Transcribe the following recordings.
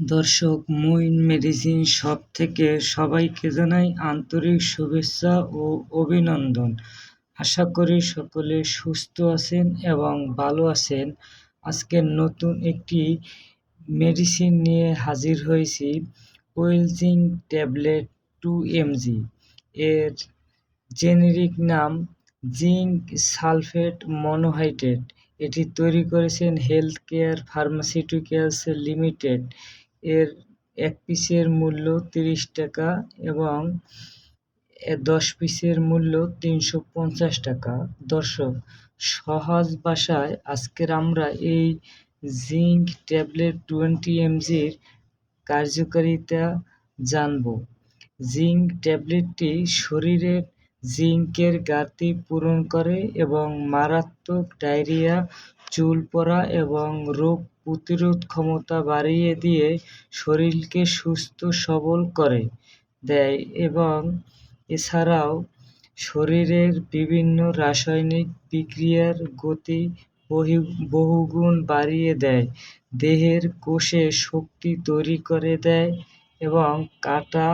দর্শক, Muin medicine shop থেকে সবাইকে জানাই আন্তরিক শুভেচ্ছা ও অভিনন্দন। আশা করি সকলে সুস্থ আছেন এবং ভালো আছেন। আজকে নতুন একটি মেডিসিন নিয়ে হাজির হয়েছি। কোয়েলজিঙ্ক ট্যাবলেট 2 mg। এর জেনেরিক নাম জিঙ্ক সালফেট মনোহাইড্রেট। এটি তৈরি করেছেন হেলথ কেয়ার ফার্মাসিউটিক্যালস লিমিটেড। এর এক পিসের মূল্য ৩০ টাকা এবং ১০ পিসের মূল্য ৩৫০ টাকা। দর্শক, সহজ ভাষায় আজকের আমরা এই জিঙ্ক ট্যাবলেট 20 mgর কার্যকারিতা জানব। জিঙ্ক ট্যাবলেটটি শরীরের জিঙ্কের ঘাটতি পূরণ করে এবং মারাত্মক ডায়রিয়া, চুল পড়া এবং রোগ প্রতিরোধ ক্ষমতা বাড়িয়ে দিয়ে শরীরকে সুস্থ সবল করে দেয় এবং এছাড়াও শরীরের বিভিন্ন রাসায়নিক বিক্রিয়ার গতি বহুগুণ বাড়িয়ে দেয়, দেহের কোষে শক্তি তৈরি করে দেয় এবং কাটা,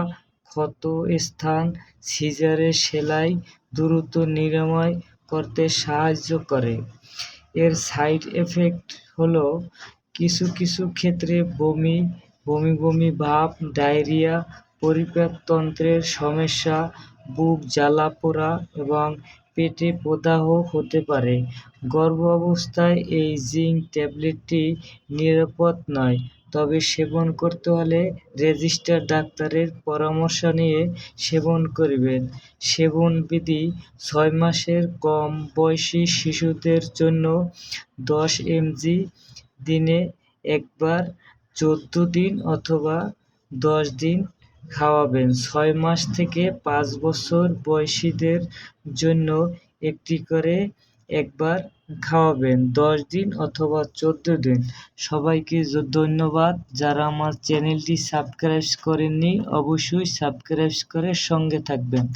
ক্ষত স্থান, সিজারের সেলাই দ্রুত নিরাময় করতে সাহায্য করে। এর সাইড এফেক্ট হলো কিছু ক্ষেত্রে বমি বমি ভাব, ডায়রিয়া, পরিপাকতন্ত্রের সমস্যা, বুক জ্বালা পোড়া এবং পেটে প্রদাহ হতে পারে। গর্ভাবস্থায় এই জিঙ্ক ট্যাবলেটটি নিরাপদ নয়, তবে সেবন করতে হলে রেজিস্টার্ড ডাক্তারের পরামর্শ নিয়ে সেবন করবেন। সেবন বিধি: ৬ মাসের কম বয়সী শিশুদের জন্য ১০ mg দিনে একবার ১৪ দিন অথবা ১০ দিন খাওয়াবেন। ৬ মাস থেকে ৫ বছর বয়সীদের জন্য একটি করে একবার খাওয়াবেন, ১০ দিন অথবা ১৪ দিন। সবাইকে ধন্যবাদ। যারা আমার চ্যানেলটি সাবস্ক্রাইব করেননি, অবশ্যই সাবস্ক্রাইব করে সঙ্গে থাকবেন।